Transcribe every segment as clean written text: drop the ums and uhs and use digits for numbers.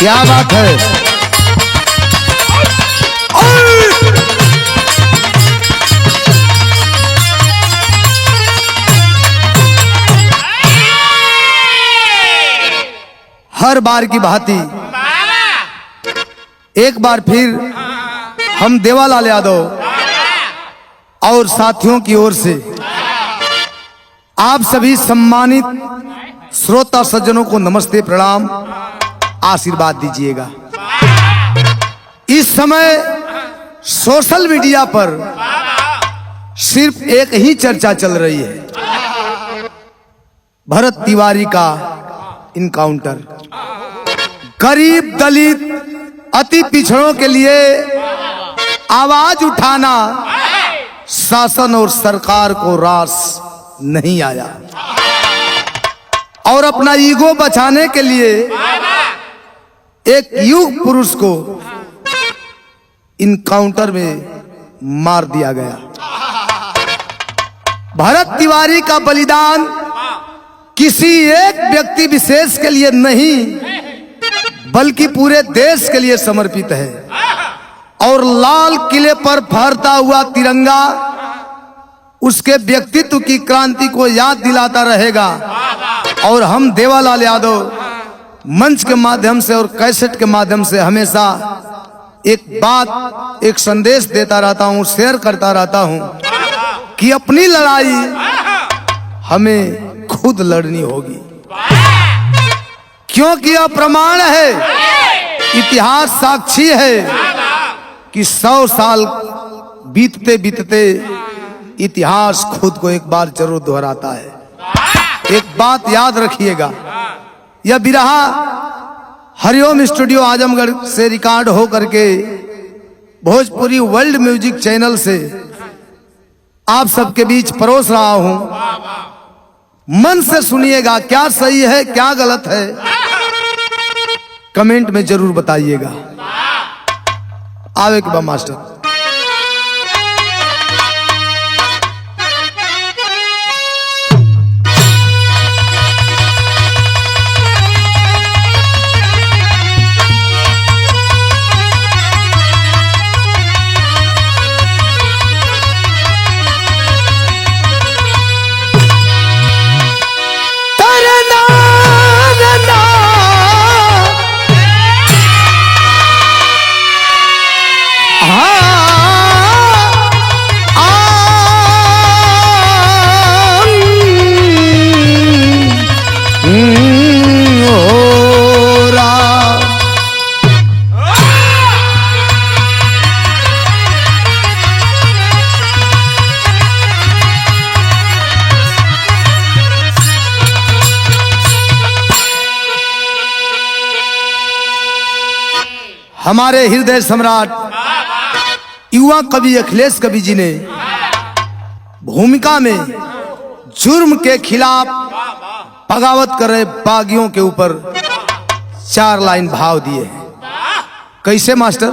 क्या बात है। हर बार की भांति एक बार फिर हम देवालाल यादव और साथियों की ओर से आप सभी सम्मानित श्रोता सज्जनों को नमस्ते प्रणाम, आशीर्वाद दीजिएगा। इस समय सोशल मीडिया पर सिर्फ एक ही चर्चा चल रही है, भरत तिवारी का इनकाउंटर। गरीब दलित अति पिछड़ों के लिए आवाज उठाना शासन और सरकार को रास नहीं आया और अपना ईगो बचाने के लिए एक युग पुरुष को इनकाउंटर में मार दिया गया। भरत तिवारी का बलिदान किसी एक व्यक्ति विशेष के लिए नहीं बल्कि पूरे देश के लिए समर्पित है और लाल किले पर फहरता हुआ तिरंगा उसके व्यक्तित्व की क्रांति को याद दिलाता रहेगा। और हम देवालाल यादव मंच के माध्यम से और कैसेट के माध्यम से हमेशा एक बात, एक संदेश देता रहता हूं, शेयर करता रहता हूं कि अपनी लड़ाई हमें खुद लड़नी होगी, क्योंकि यह प्रमाण है, इतिहास साक्षी है कि 100 साल बीतते बीतते इतिहास खुद को एक बार जरूर दोहराता है। एक बात याद रखिएगा, यह बिरहा हरिओम स्टूडियो आजमगढ़ से रिकॉर्ड हो करके भोजपुरी वर्ल्ड म्यूजिक चैनल से आप सबके बीच परोस रहा हूं। मन से सुनिएगा, क्या सही है क्या गलत है कमेंट में जरूर बताइएगा। आवे के बाद मास्टर। हमारे हृदय सम्राट युवा कवि अखिलेश कवि जी ने भूमिका में जुर्म के खिलाफ बगावत कर रहे बागियों के ऊपर 4 लाइन भाव दिए हैं। कैसे मास्टर?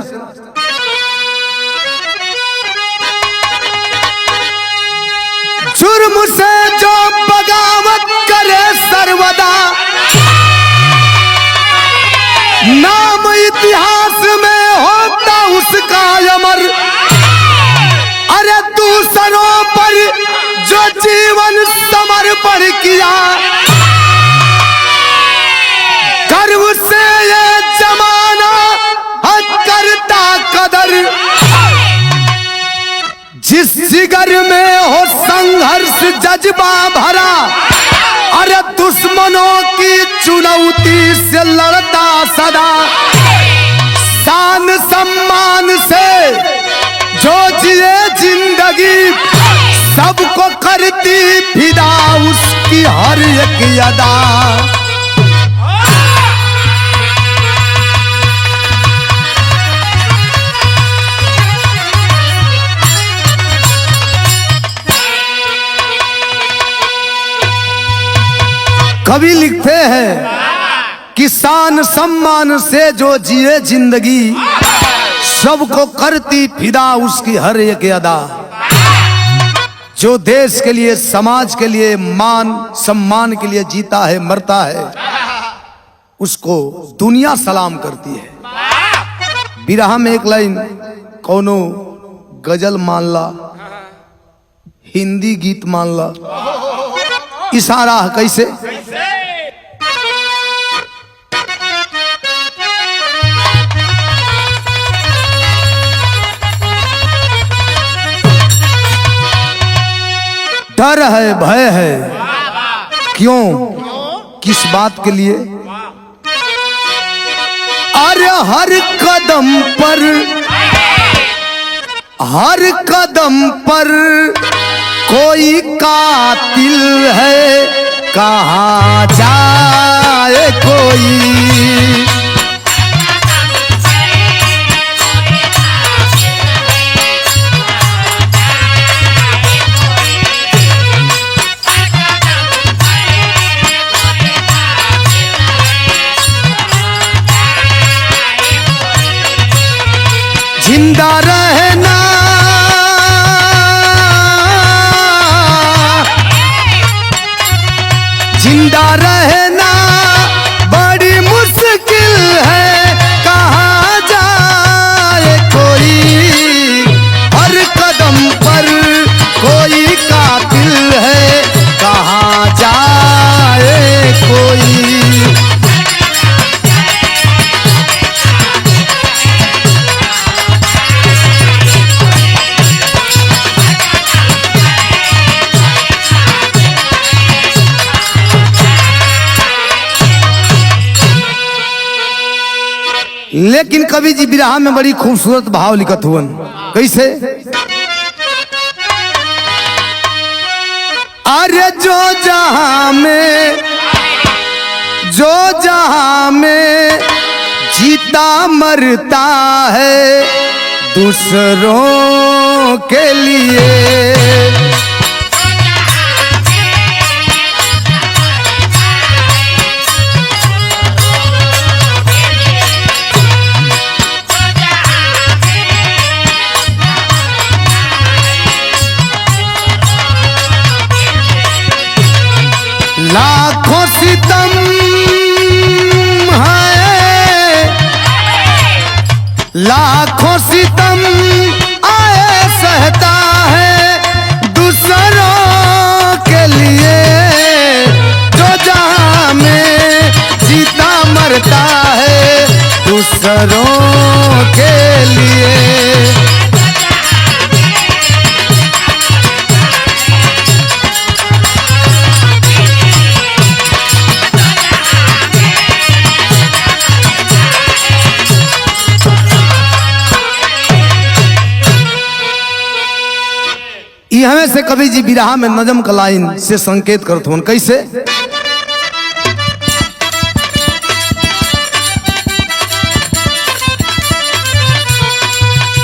जुर्म से जो बगावत करे सर्वदा, नाम इतिहास में होता उसका अमर। अरे दूसरों पर जो जीवन समर्पण किया, गर्व से ये जमाना करता कदर। जिस जिगर में हो संघर्ष जज्बा भरा, अरे दुश्मनों की चुनौती से लड़ता सदा। शान सम्मान से जो जिए जिंदगी, सबको करती फिदा उसकी हर एक अदा। कवि लिखते हैं कि शान सम्मान से जो जिए जिंदगी, सबको करती फिदा उसकी हर एक अदा। जो देश के लिए, समाज के लिए, मान सम्मान के लिए जीता है, मरता है, उसको दुनिया सलाम करती है। बिरहा में एक लाइन कौनो गजल मान ला, हिंदी गीत मान ला, इशारा है कैसे? डर है, भय है, क्यों, किस बात के लिए? अरे हर कदम पर कोई कातिल है, कहाँ जाए कोई। जिंदा रहना बड़ी मुश्किल है, कहाँ जाए कोई। हर कदम पर कोई कातिल है, कहाँ जाए कोई। लेकिन कवि जी बिरहा में बड़ी खूबसूरत भाव लिखत हुवन, कैसे? अरे जो जहां में जीता मरता है दूसरों के लिए। लाखों सितम है, लाखों सितम आए सहता है दूसरों के लिए। जो जहां में जीता मरता है दूसरों के लिए। हमें से कवि जी बिरहा में नजम का लाइन से संकेत करते हैं, कैसे?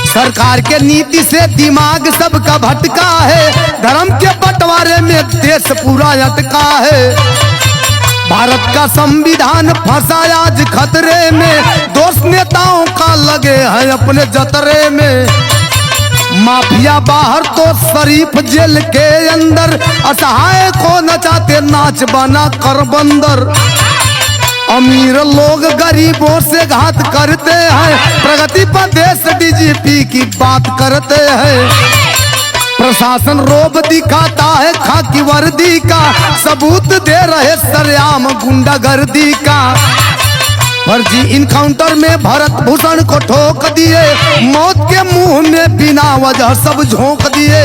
सरकार के नीति से दिमाग सबका भटका है, धर्म के बंटवारे में देश पूरा अटका है। भारत का संविधान फंसा आज खतरे में, दोस्त नेताओं का लगे हैं अपने जतरे में। माफिया बाहर तो शरीफ जेल के अंदर, असहाय को नचाते नाच बना कर बंदर। अमीर लोग गरीबों से घात करते हैं, प्रगति पर देश डीजीपी की बात करते हैं। प्रशासन रोब दिखाता है खाकी वर्दी का, सबूत दे रहे सरेआम गुंडागर्दी का। फर्जी इनकाउंटर में भरत भूषण को ठोक दिए, मौत के मुंह में बिना वजह सब झोंक दिए।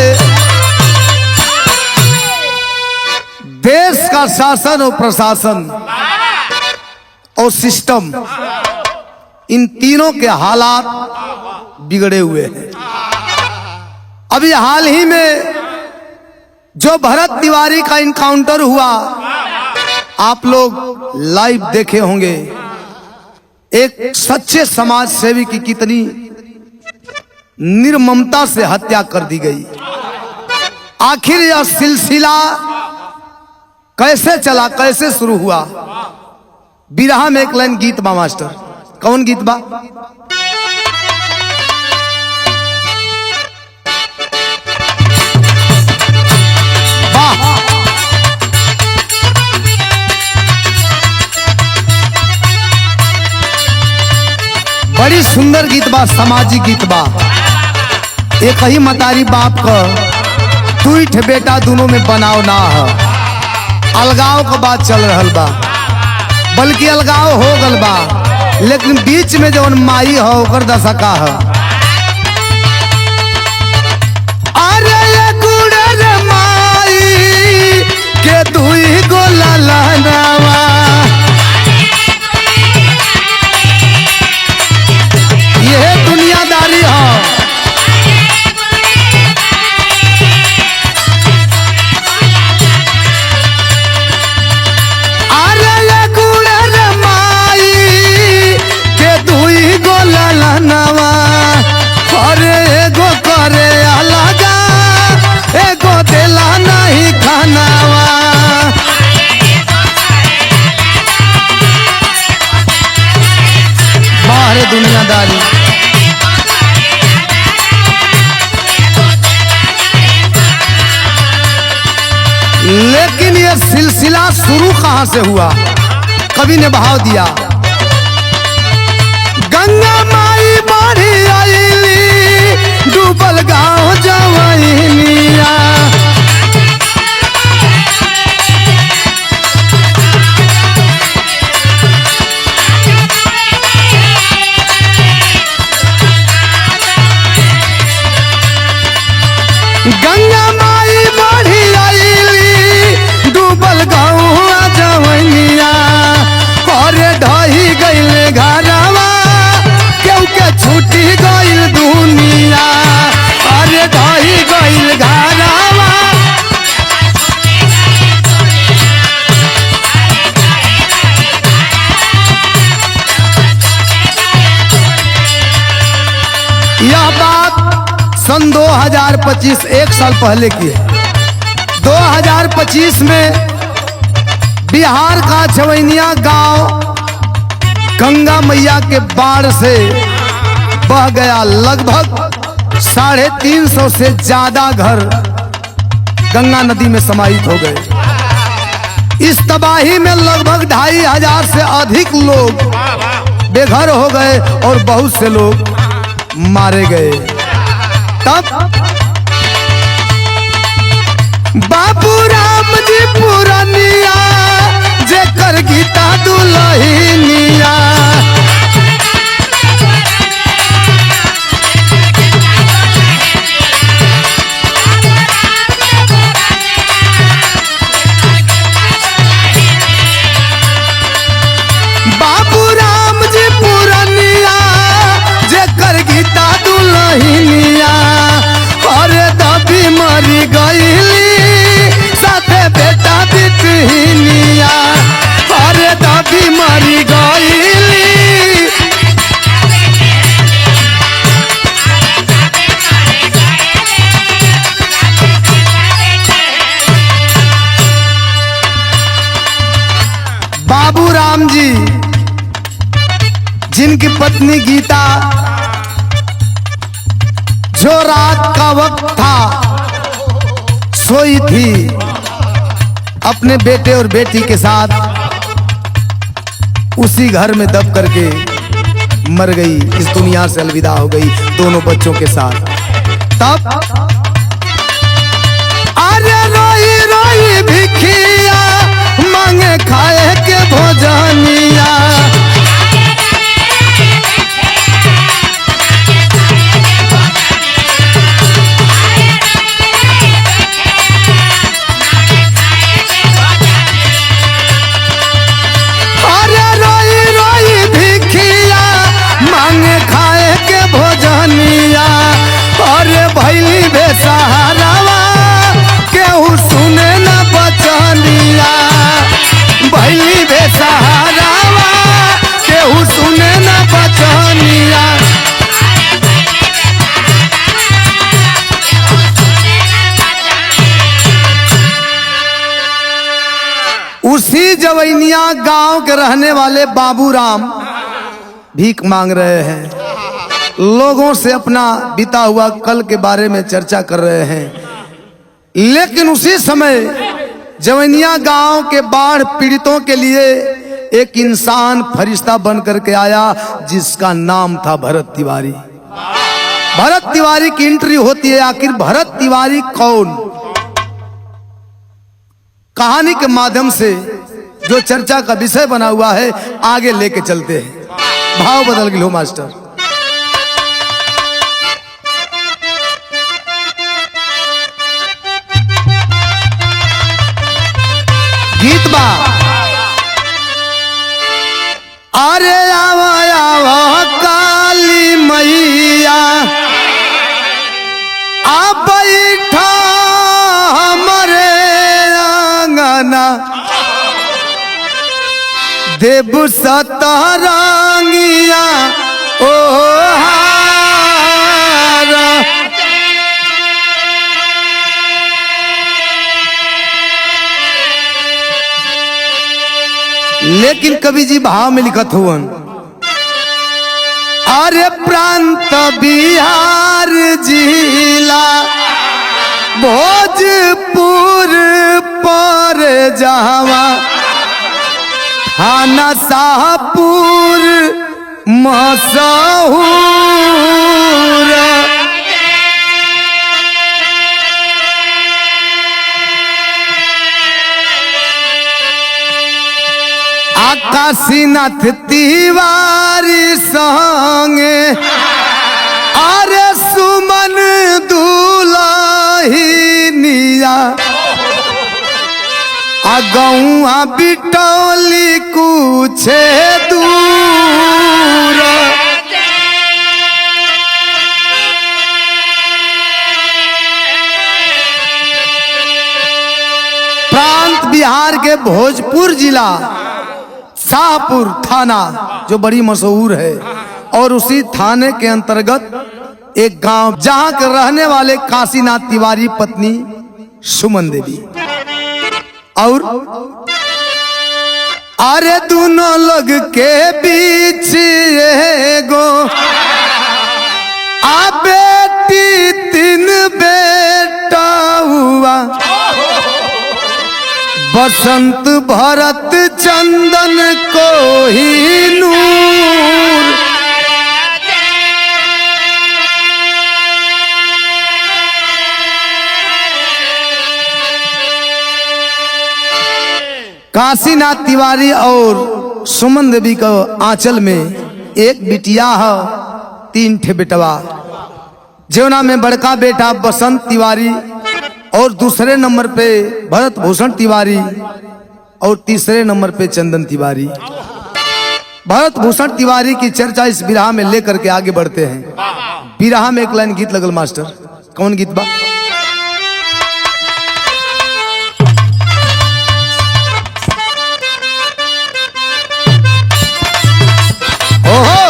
देश का शासन और प्रशासन और सिस्टम, इन तीनों के हालात बिगड़े हुए हैं। अभी हाल ही में जो भरत तिवारी का इनकाउंटर हुआ, आप लोग लाइव देखे होंगे। एक सच्चे समाज सेवी की कितनी निर्ममता से हत्या कर दी गई। आखिर यह सिलसिला कैसे चला, कैसे शुरू हुआ? बिरहा में एक लाइन गीत बा मास्टर, कौन गीत बा? बड़ी सुंदर गीत बा, सामाजिक गीत बा। एक ही मतारी बाप का दुईठ बेटा दोनों में बनाव ना है, अलगाव का बात चल रहा बा, बल्कि अलगाव हो गल बा, लेकिन बीच में जौन माई है ओकर दशा का है। अरे गुड़र माई के दुई गो ललनवा, ये दुनियादारी है। अरे गुड़र माई के दुई गो ललनवा, अरे एगो करे अलगा, एगो देला नहीं खानावा। बाहर दुनियादारी। लेकिन ये सिलसिला शुरू कहां से हुआ, कवि ने भाव दिया। गंगा माई बाढ़ी आईली, डूबल गाँव जवैनिया। गंगा माई बाढ़ी आईली, डूबल गाँव जवैनिया। अरे ढही गईले घरवा, केहू के छूटी गईल दुनिया। अरे ढही गईल घरवा, यह बात सन 2025 एक साल पहले की है। 2025 में बिहार का छवैनिया गांव गंगा मैया के बाढ़ से बह गया। लगभग 350 से ज्यादा घर गंगा नदी में समाहित हो गए। इस तबाही में लगभग 2500 से अधिक लोग बेघर हो गए और बहुत से लोग मारे गए। तब बाबू राम जी पुरनिया, जेकर गीता दुलहिनिया। बाबू राम जी पुरनिया, जेकर गीता दुलहिनिया। अरे दबी मरी गईली, साथे बेटा बिटहिनिया। अरे दबी मरी गईली। बाबू राम जी, जिनकी पत्नी गीता, जो रात का वक्त था सोई थी, अपने बेटे और बेटी के साथ उसी घर में दब करके मर गई, इस दुनिया से अलविदा हो गई दोनों बच्चों के साथ। तब अरे रोई रोई भिखिया, मांगे खाए के भोजनिया। अरे भैली बेसहारावा, केहू सुने न बचनिया। भैली बेसहारावा, केहू सुने न बचनिया। उसी जवैनिया गांव के रहने वाले बाबू राम भीख मांग रहे हैं, लोगों से अपना बीता हुआ कल के बारे में चर्चा कर रहे हैं। लेकिन उसी समय जवैनिया गांव के बाढ़ पीड़ितों के लिए एक इंसान फरिश्ता बन करके आया जिसका नाम था भरत तिवारी। भरत तिवारी की एंट्री होती है। आखिर भरत तिवारी कौन? कहानी के माध्यम से जो चर्चा का विषय बना हुआ है आगे लेके चलते हैं। भाव बदल गए हो मास्टर। गीत बा अरे आवा आवा काली मैया आ बैठा हमरे आंगना देव सतरंगिया ओ हारा। लेकिन कवि जी भाव में लिखत हुवन अरे प्रांत बिहार जिला भोजपुर पर जावा थाना शाहपुर मशहूर। काशीनाथ तिवारी संगे अरे सुमन दुलहिनिया गौआ बिटौली कुछ दूर। प्रांत बिहार के भोजपुर जिला शाहपुर थाना जो बड़ी मशहूर है और उसी थाने के अंतर्गत एक गांव जहां के रहने वाले काशीनाथ तिवारी पत्नी सुमन देवी और अरे दोनों लोग के बीच एगो आ बेटी तीन बेटा हुआ बसंत भरत चंदन कोहिनूर। काशीनाथ तिवारी और सुमन देवी का आंचल में एक बिटिया है, 3 ठे बेटवा। जेवना में बड़का बेटा बसंत तिवारी और दूसरे नंबर पे भरत भूषण तिवारी और तीसरे नंबर पे चंदन तिवारी। भरत भूषण तिवारी की चर्चा इस बिरहा में लेकर के आगे बढ़ते हैं। बिरहा में एक लाइन गीत लगल मास्टर। कौन गीत बा? ओहो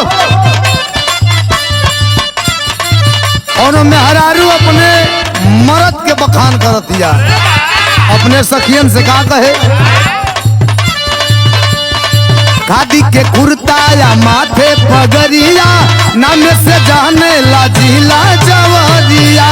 और मेहरारू अपने मरद के बखान करत दिया, अपने सखियन से का कहे खादी के कुर्ता या माथे पगड़िया नाम से जाने ला जिला जवरिया।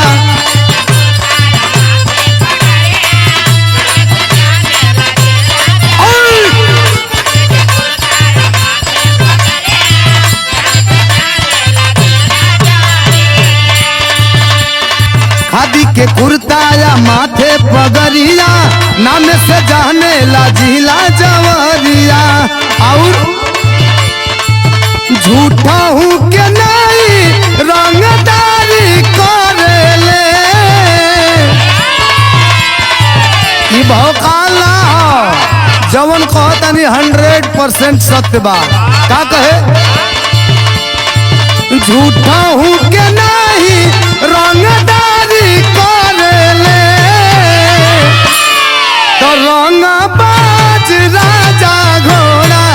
खादी के कुर्ता या माथे पगड़िया नाम से जाने ला जिला जवरिया। और झूठा हूँ के नहीं रंगदारी करेले ई भौकाला जवन कहता नहीं 100% सत्य बा। का कहे झूठा हूँ के नहीं रंगदारी करेले तो रंगबाज राजा घोड़ा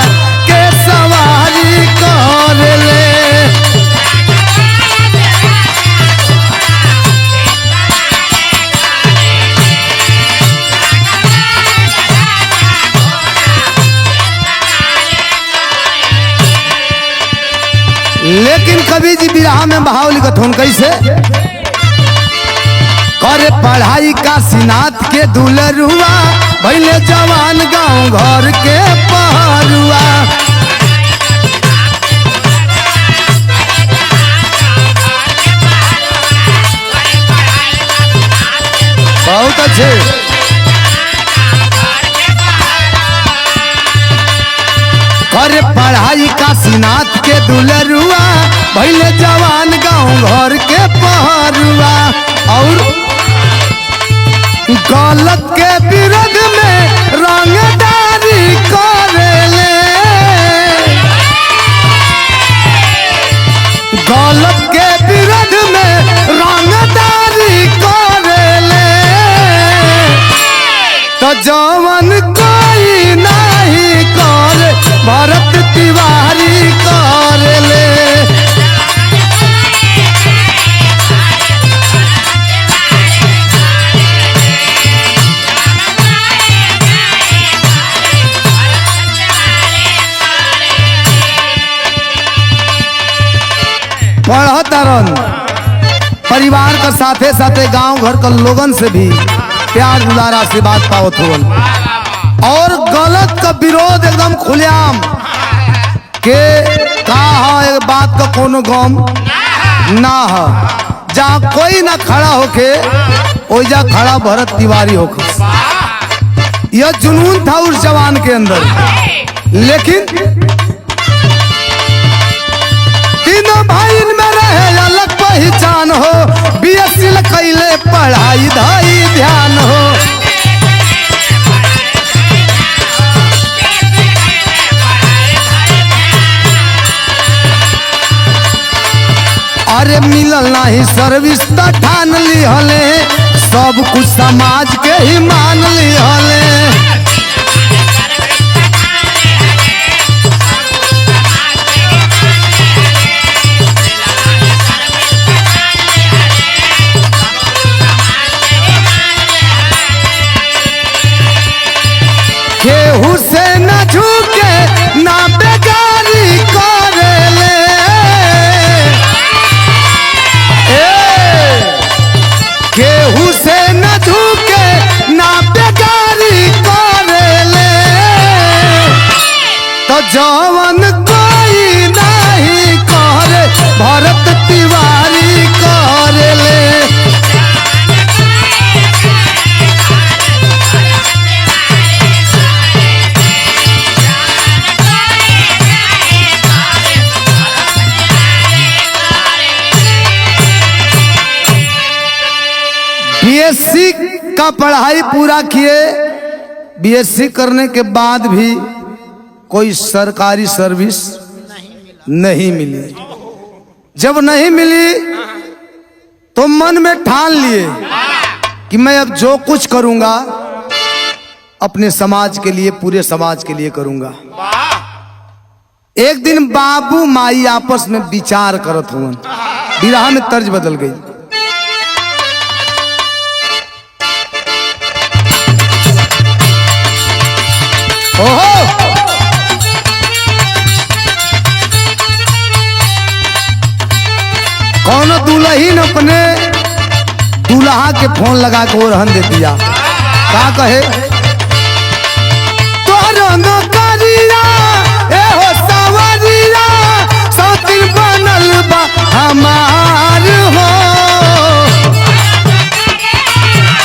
के सवारी करेले। लेकिन कवि जी बिरहा में भाव लिखत हूं कैसे करे पढ़ाई काशीनाथ के दुलरुआ भैले जवान गांव घर के पहरुआ। बहुत अच्छे। अरे पढ़ाई काशीनाथ के दुलरुआ भैले जवान गाँव घर के पहरुआ और गलत के विरोध में रंगदारी करेले। गलत के विरोध में रंगदारी करेले। तो जवन कोई नहीं करे भरत तिवारी करेले। पढ़तरन परिवार का साथे साथे गांव घर के लोगन से भी प्यार दुलार आशीर्वाद पावत होवन और गलत का विरोध एकदम खुलेआम के कहा एक बात का कोनो गम ना है। जहाँ कोई ना खड़ा होके ओइजा खड़ा भरत तिवारी होके। यह जुनून था उस जवान के अंदर। लेकिन तीनों भाई में रहे अलग पहचान हो। बीएससी कैले पढ़ाई धाई ध्यान हो। अरे मिलल नहीं सर्विस तो ठान ली हले। सब कुछ समाज के ही मान ली हले। केहू से न झुके ना बेगारी करेले। केहू से न झुके ना बेगारी करेले। तो जवन कोई नहीं करे भरत तिवारी करेले। बीएससी का पढ़ाई पूरा किए। बीएससी करने के बाद भी कोई सरकारी सर्विस नहीं मिली। जब नहीं मिली तो मन में ठान लिए कि मैं अब जो कुछ करूंगा अपने समाज के लिए, पूरे समाज के लिए करूंगा। एक दिन बाबू माई आपस में विचार करत हुआ। विरहा में तर्ज बदल गई। ओहो कौन दुल्हीन अपने दूल्हा के फोन लगा के वो रहन दे दिया। क्या कहे तोरो नौकरिया ए हो सवरिया सौतीन बनल बा हमार हो।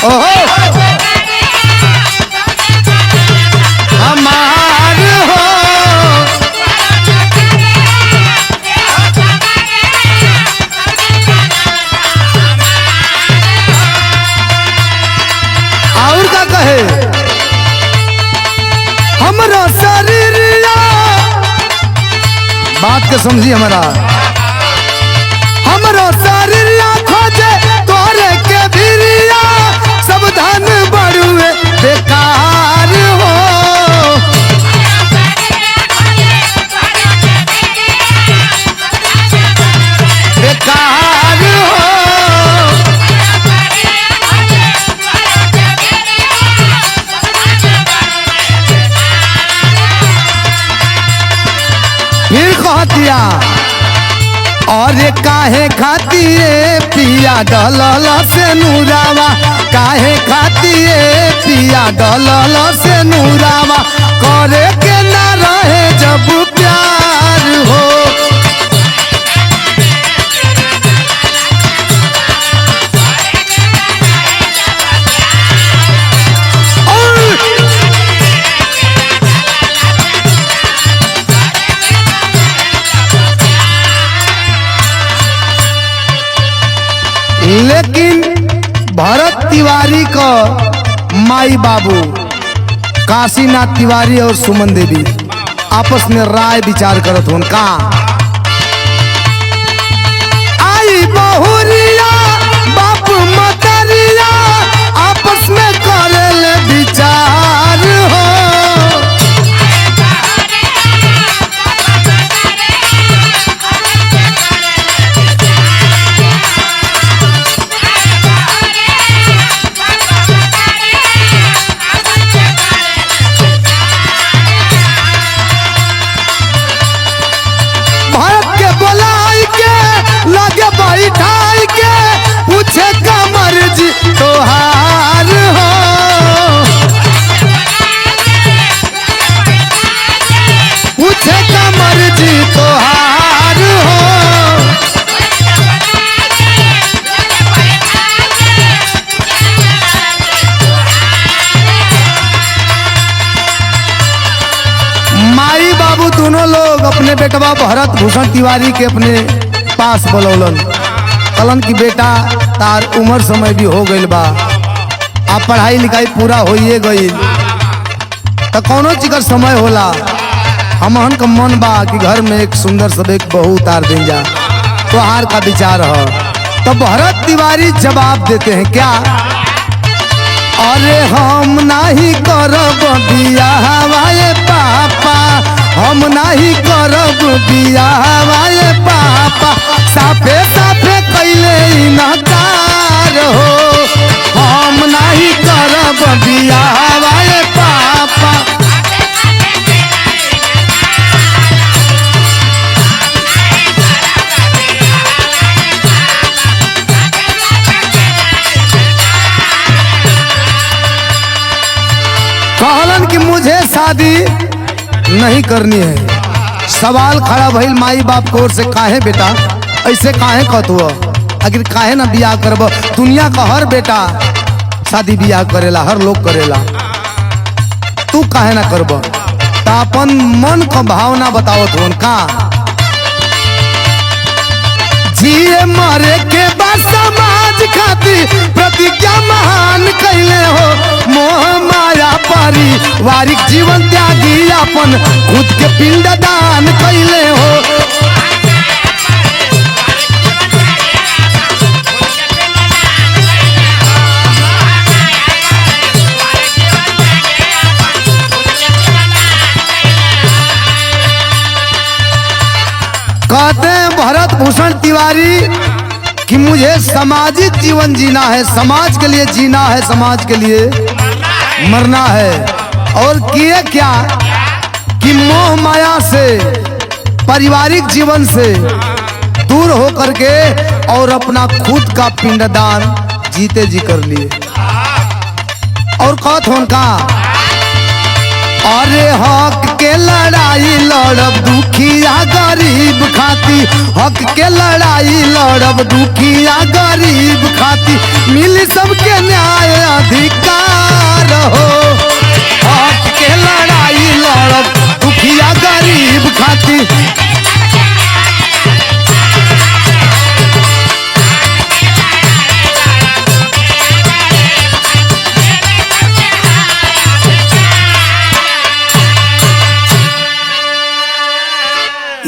ओहो हमार हो। और क्या कहे हमरा शरीरिया। बात के समझी हमारा। हमरा शरीरिया खोजे तोरे के भिरिया। सब धन बड़ुए बेकार हो। बेकार हो। फिर कह दिया और काहे खातिए पिया डलल से नूरावा। काहे खातिए पिया डलल से नूरावा। करे के ना रहे जब प्यार हो। तिवारी को माई बाबू काशीनाथ तिवारी और सुमन देवी आपस में राय विचार करत होन का आई बहुरिया बाप मतरिया आपस में करल विचार हो। बैठाई के पूछे कमर जी तोहार हो। पूछे कमर जी तोहार हो। माई बाबू दोनों लोग अपने बेटवा भरत भूषण तिवारी के अपने पास बोलौलन कलन की बेटा तार उम्र समय भी हो गई बा आप पढ़ाई लिखाई पूरा होइए गई तो कौनो चीज का समय होला हमहन का मन बा कि घर में एक सुंदर सब एक बहू उतार दें जा तोहार का विचार हो। तो भरत तिवारी जवाब देते हैं क्या अरे हम नहीं करब बियाहवाए पापा हम नहीं करब बियाहवाए पापा साफे साफे कैले इनकार हो। हम नहीं करब बियाहवाए पापा कहलन कि मुझे शादी नहीं करनी है। सवाल खड़ा भइल माई बाप को ओर से काहे बेटा ऐसे काहे कहत हुआ आखिर काहे ना बियाह करब दुनिया का हर बेटा शादी बियाह करेला हर लोग करेला तू काहे ना करब तो अपन मन का भावना बतावत हो का जिए मरे के बाद समाज खातिर प्रतिज्ञा महान कैले हो मोह माया पारिवारिक जीवन त्यागी अपन खुद के पिंड दान कैले हो। कहते हैं भरत भूषण तिवारी कि मुझे सामाजिक जीवन जीना है समाज के लिए जीना है समाज के लिए मरना है और किए क्या कि मोह माया से पारिवारिक जीवन से दूर होकर के और अपना खुद का पिंडदान जीते जी कर लिए और कहत होन का अरे हक के लड़ाई लड़ब दुखिया गरीब खाती हक के लड़ाई लड़ब दुखिया गरीब खाती मिली सबके न्याय अधिकार हो। हक के लड़ाई लड़ब दुखिया गरीब खाती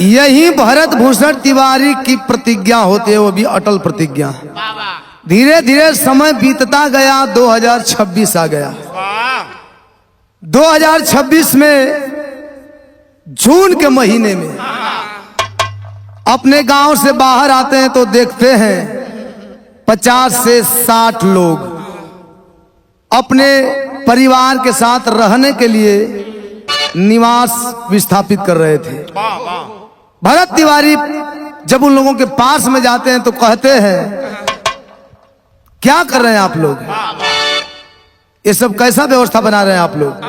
यही भरत भूषण तिवारी की प्रतिज्ञा होती है वो भी अटल प्रतिज्ञा। धीरे धीरे समय बीतता गया 2026 आ गया 2026 में जून के महीने में अपने गांव से बाहर आते हैं तो देखते हैं 50 से 60 लोग अपने परिवार के साथ रहने के लिए निवास विस्थापित कर रहे थे। भरत तिवारी जब उन लोगों के पास में जाते हैं तो कहते हैं क्या कर रहे हैं आप लोग ये सब कैसा व्यवस्था बना रहे हैं आप लोग।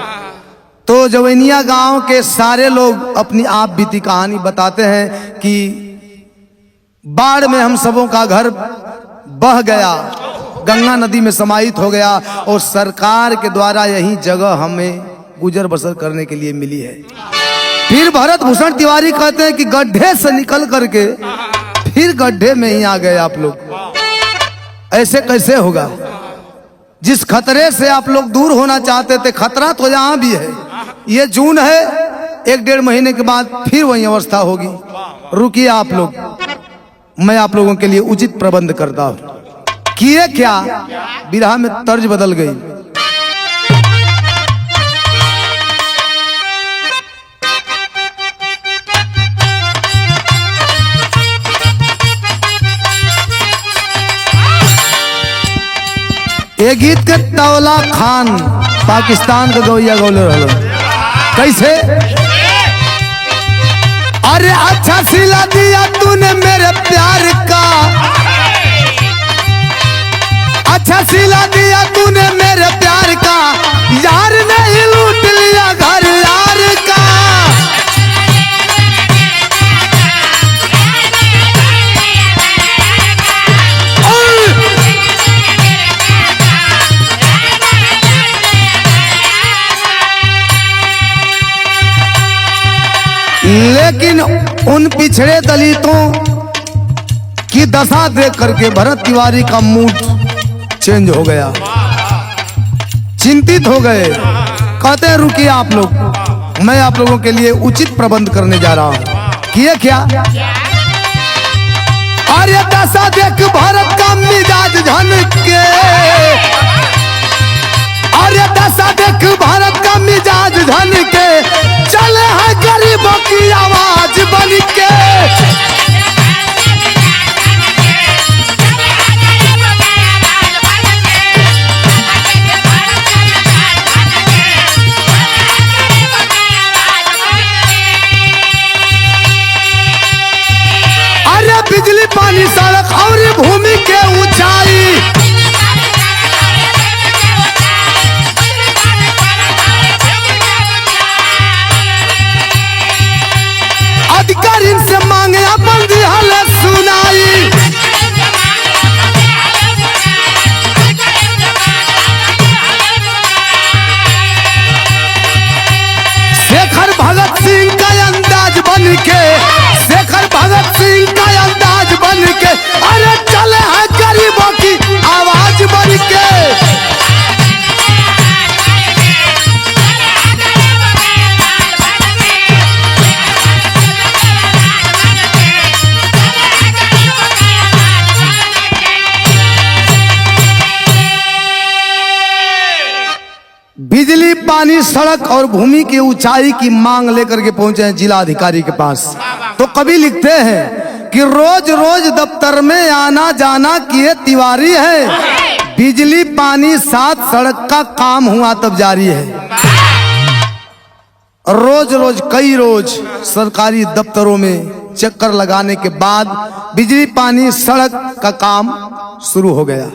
तो जवैनिया गांव के सारे लोग अपनी आप बीती कहानी बताते हैं कि बाढ़ में हम सबों का घर बह गया गंगा नदी में समाहित हो गया और सरकार के द्वारा यही जगह हमें गुजर बसर करने के लिए मिली है। फिर भरत भूषण तिवारी कहते हैं कि गड्ढे से निकल करके फिर गड्ढे में ही आ गए आप लोग ऐसे कैसे होगा। जिस खतरे से आप लोग दूर होना चाहते थे, खतरा तो यहाँ भी है। ये जून है, 1-1.5 महीने के बाद फिर वही अवस्था होगी। रुकिए आप लोग, मैं आप लोगों के लिए उचित प्रबंध करता हूँ। किए क्या, बिरहा में तर्ज बदल गई। ये गीत के तौला खान पाकिस्तान का गवैया गौले रहो। कैसे? अरे अच्छा सिला दिया तूने मेरे प्यार का, अच्छा सिला दिया तूने मेरे प्यार का, यार ने ही लूट लिया घर यार का। लेकिन उन पिछड़े दलितों की दशा देख करके भरत तिवारी का मूड चेंज हो गया, चिंतित हो गए। कहते हैं रुकिए आप लोग, मैं आप लोगों के लिए उचित प्रबंध करने जा रहा हूं। किए क्या? अरे दशा देख भरत का मिजाज झनके, अरे दशा देख भारत का मिजाज झनके, चले हैं गरीबों की आवाज बनके। अरे बिजली पानी सड़क और भूमि के ऊंचाई, अधिकारी से मांगे बंदी हाल सुनाई। शेखर भगत सिंह का अंदाज बनके, शेखर भगत सिंह का अंदाज बनके, अरे चले हैं गरीबों की आवाज बनके। बिजली पानी सड़क और भूमि की ऊंचाई की मांग लेकर के पहुंचे हैं जिला अधिकारी के पास। तो कवि लिखते हैं कि रोज रोज दफ्तर में आना जाना किए तिवारी है, बिजली पानी साथ सड़क का काम हुआ तब जारी है। रोज रोज कई रोज सरकारी दफ्तरों में चक्कर लगाने के बाद बिजली पानी सड़क का काम शुरू हो गया।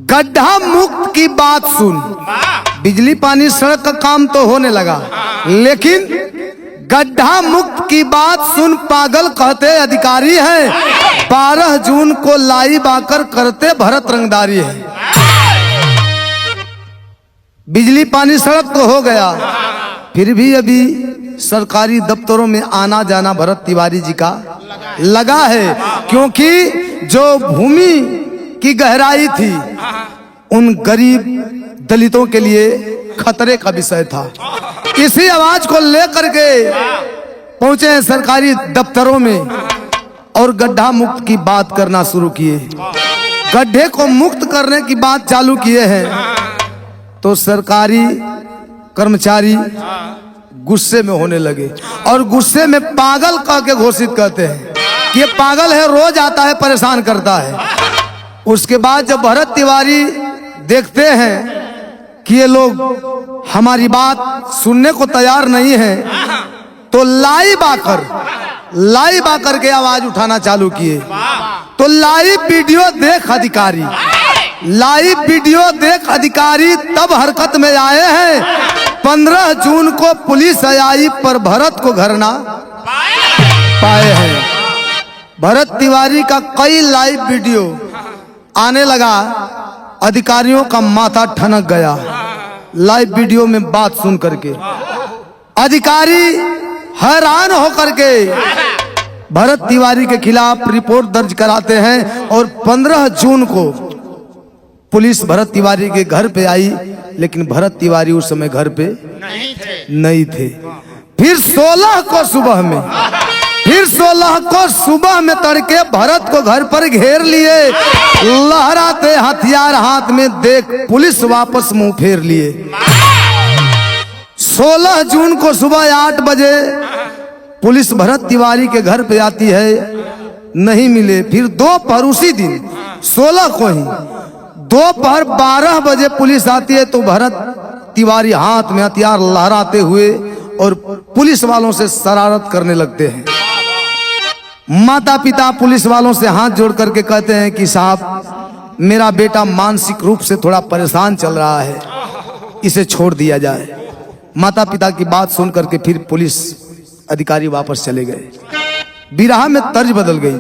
गड्ढा मुक्त की बात सुन, बिजली पानी सड़क का काम तो होने लगा, लेकिन गड्ढा मुक्त की बात सुन पागल कहते अधिकारी है। 12 जून को लाइव आकर करते भरत रंगदारी है। बिजली पानी सड़क तो हो गया, फिर भी अभी सरकारी दफ्तरों में आना जाना भरत तिवारी जी का लगा है, क्योंकि जो भूमि की गहराई थी उन गरीब दलितों के लिए खतरे का विषय था। इसी आवाज को लेकर के पहुंचे हैं सरकारी दफ्तरों में और गड्ढा मुक्त की बात करना शुरू किए। गड्ढे को मुक्त करने की बात चालू किए हैं तो सरकारी कर्मचारी गुस्से में होने लगे और गुस्से में पागल कह के घोषित करते हैं कि ये पागल है, रोज आता है परेशान करता है। उसके बाद जब भरत तिवारी देखते हैं कि ये लोग हमारी बात सुनने को तैयार नहीं है, तो लाइव आकर के आवाज उठाना चालू किए। तो लाइव वीडियो देख अधिकारी, लाइव वीडियो देख अधिकारी तब हरकत में आए हैं। 15 जून को पुलिस आई पर भरत को घर ना पाए हैं। भरत तिवारी का कई लाइव वीडियो आने लगा, अधिकारियों का माथा ठनक गया लाइव वीडियो में बात सुन करके। अधिकारी हैरान होकर के भरत तिवारी के खिलाफ रिपोर्ट दर्ज कराते हैं और 15 जून को पुलिस भरत तिवारी के घर पे आई, लेकिन भरत तिवारी उस समय घर पे नहीं थे। फिर 16 को सुबह में तड़के भरत को घर पर घेर लिए, लहराते हथियार हाथ में देख पुलिस वापस मुंह फेर लिए। 16 जून को सुबह 8 बजे पुलिस भरत तिवारी के घर पे आती है, नहीं मिले। फिर दोपहर उसी दिन 16 को ही दोपहर 12 बजे पुलिस आती है, तो भरत तिवारी हाथ में हथियार लहराते हुए और पुलिस वालों से शरारत करने लगते हैं। माता पिता पुलिस वालों से हाथ जोड़ करके कहते हैं कि साहब, मेरा बेटा मानसिक रूप से थोड़ा परेशान चल रहा है, इसे छोड़ दिया जाए। माता पिता की बात सुन करके फिर पुलिस अधिकारी वापस चले गए। बिरहा में तर्ज बदल गई।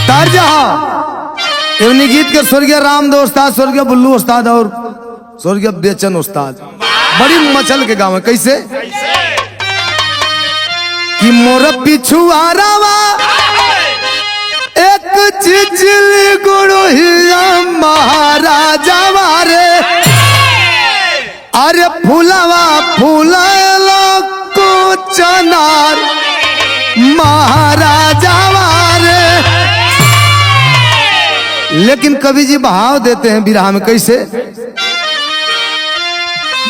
तर्ज एवं गीत के स्वर्गीय रामदेव उस्ताद, स्वर्गीय बुल्लू उस्ताद और स्वर्गीय बेचन उस्ताद बड़ी मचल के गाँव है। कैसे कि मोर पिछुआरावा एक चिचली गुड़िया महाराजावा रे, अरे फूलवा फूललो को चनार महाराजावा रे। लेकिन कवि जी भाव देते हैं बिरहा में। कैसे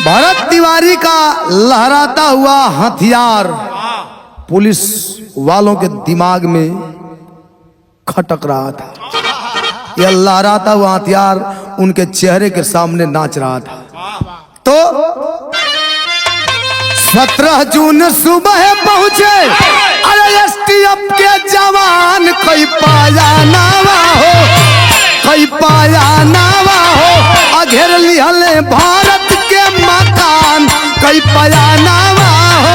भरत तिवारी का लहराता हुआ हथियार पुलिस वालों के दिमाग में खटक रहा था। यह लहराता हुआ हथियार उनके चेहरे के सामने नाच रहा था। तो 17 जून सुबह पहुंचे, अरे एसटीएफ के जवान कई पाया नावा हो, कई पाया नावा हो, अघेर लिहले भारत के मकान कई पाया नावा हो।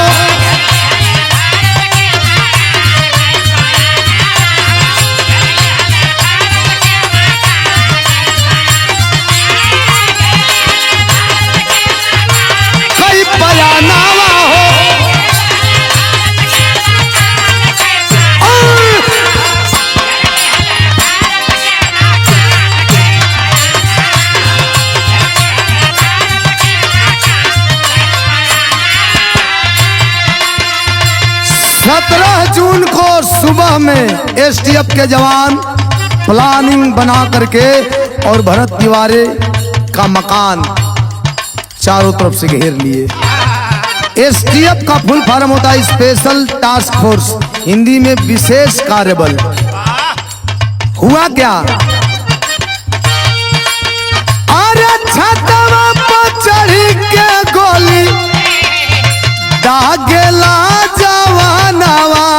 जून को सुबह में एसटीएफ के जवान प्लानिंग बना करके और भरत तिवारी का मकान चारों तरफ से घेर लिए। एसटीएफ का फुल फॉर्म होता है स्पेशल टास्क फोर्स, हिंदी में विशेष कार्यबल। हुआ क्या, अरे छतवा पर चढ़ी के गोली दागेला जवानवा,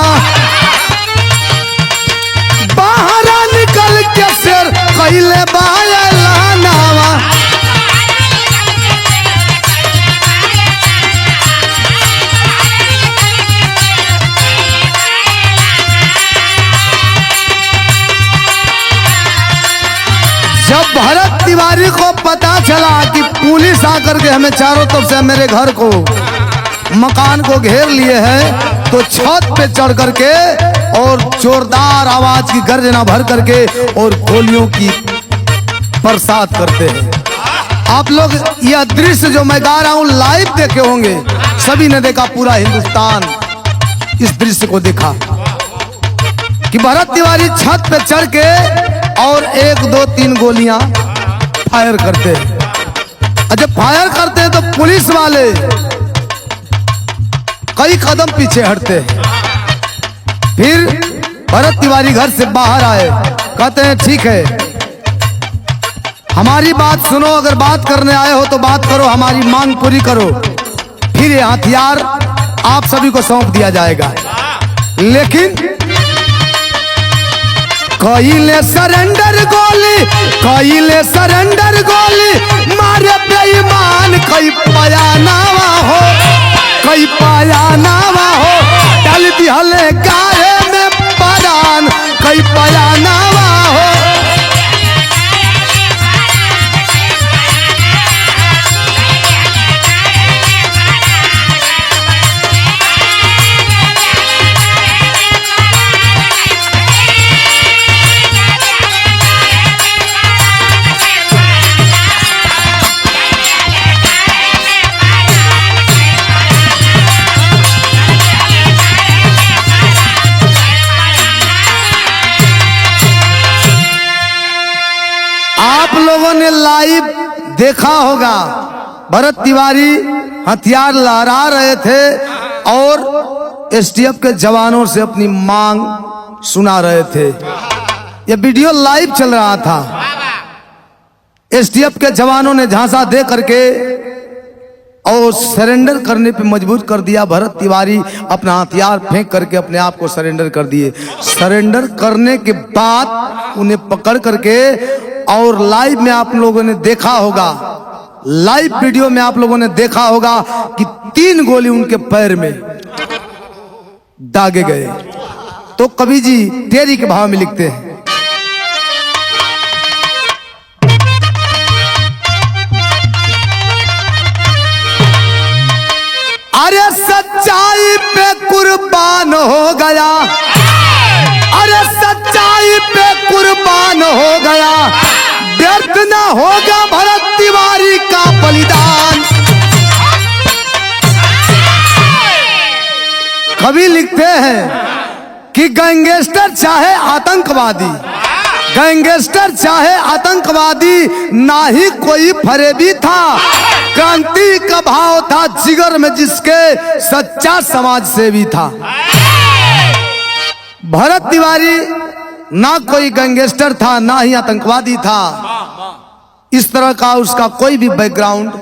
बाहर निकल के शेर कैले बायलानवा। जब भरत तिवारी को पता चला कि पुलिस आकर के हमें चारों तरफ से मेरे घर को मकान को घेर लिए हैं, तो छत पे चढ़ करके और जोरदार आवाज की गर्जना भर करके और गोलियों की बरसात करते हैं। आप लोग यह दृश्य जो मैं गा रहा हूं लाइव देखे होंगे, सभी ने देखा, पूरा हिंदुस्तान इस दृश्य को देखा कि भरत तिवारी छत पे चढ़ के और 1 2 3 गोलियां फायर करते हैं। जब फायर करते हैं तो पुलिस वाले कई कदम पीछे हटते हैं। फिर भरत तिवारी घर से बाहर आए, कहते हैं ठीक है हमारी बात सुनो, अगर बात करने आए हो तो बात करो, हमारी मांग पूरी करो, फिर ये हथियार आप सभी को सौंप दिया जाएगा। लेकिन कईले सरेंडर गोली, कईले सरेंडर गोली, मारे बेईमान कई पाया नावा हो, कई पाया नावा हो, डाल दिहले गाये में परान कई पाया नावा हो। देखा होगा भरत तिवारी हथियार लहरा रहे थे और एसटीएफ के जवानों से अपनी मांग सुना रहे थे। यह वीडियो लाइव चल रहा था। एसटीएफ के जवानों ने झांसा दे करके और सरेंडर करने पे मजबूर कर दिया। भरत तिवारी अपना हथियार फेंक करके अपने आप को सरेंडर कर दिए। सरेंडर करने के बाद उन्हें पकड़ करके और लाइव में आप लोगों ने देखा होगा, लाइव वीडियो में आप लोगों ने देखा होगा कि 3 गोली उनके पैर में दागे गए। तो कवि जी तेरी के भाव में लिखते हैं, अरे सच्चाई पे कुर्बान हो गया, अरे सच्चाई पे कुर्बान हो गया, व्यर्थ न होगा भरत तिवारी का बलिदान। कवि लिखते हैं कि गैंगस्टर चाहे आतंकवादी, गैंगस्टर चाहे आतंकवादी, ना ही कोई फरेबी था, क्रांति का भाव था जिगर में जिसके, सच्चा समाज सेवी था। भरत तिवारी ना कोई गैंगस्टर था, ना ही आतंकवादी था। इस तरह का उसका कोई भी बैकग्राउंड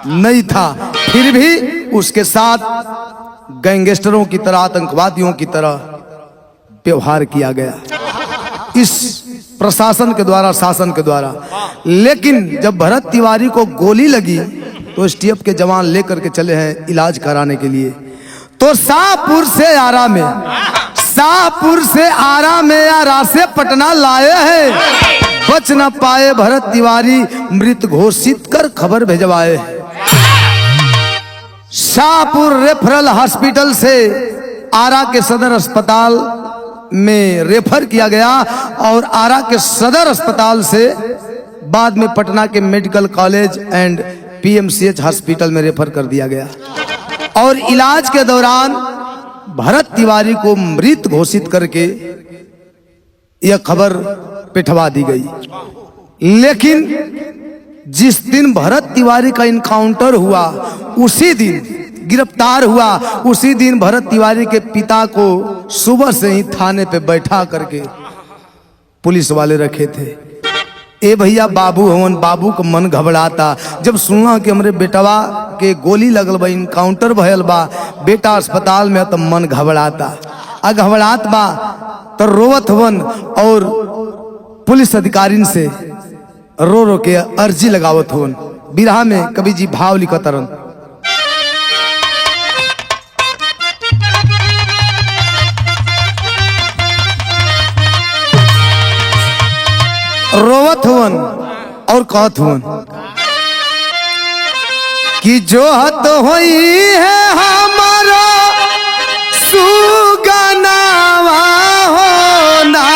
नहीं था, फिर भी उसके साथ गैंगस्टरों की तरह, आतंकवादियों की तरह व्यवहार किया गया इस प्रशासन के द्वारा, शासन के द्वारा। लेकिन जब भरत तिवारी को गोली लगी तो एसटीएफ के जवान लेकर के चले हैं इलाज कराने के लिए। तो शाहपुर से आरा में, शाहपुर से आरा में आरा से पटना लाए हैं, बच न पाए भरत तिवारी, मृत घोषित कर खबर भेजवाए। शाहपुर रेफरल हॉस्पिटल से आरा के सदर अस्पताल में रेफर किया गया और आरा के सदर अस्पताल से बाद में पटना के medical college and PMCH hospital में रेफर कर दिया गया और इलाज के दौरान भरत तिवारी को मृत घोषित करके यह खबर पिठवा दी गई। लेकिन जिस दिन भरत तिवारी का इनकाउंटर हुआ, उसी दिन गिरफ्तार हुआ, उसी दिन भरत तिवारी के पिता को सुबह से ही थाने पे बैठा करके पुलिस वाले रखे थे। ए भैया बाबू हवन, बाबू का मन घबराता जब सुना कि हमरे बेटवा के गोली लगल बा, इनकाउंटर भयल बा, बेटा अस्पताल में, तो मन घबराता। आ घबरात बा तो रोवत हवन और पुलिस अधिकारी से रो रो के अर्जी लगावत हवन। बिरहा में कवि जी भाव लिखत रन, रोवत हुवन और कहत हुवन कि जो हत होई है हमारा सुगनावा होना,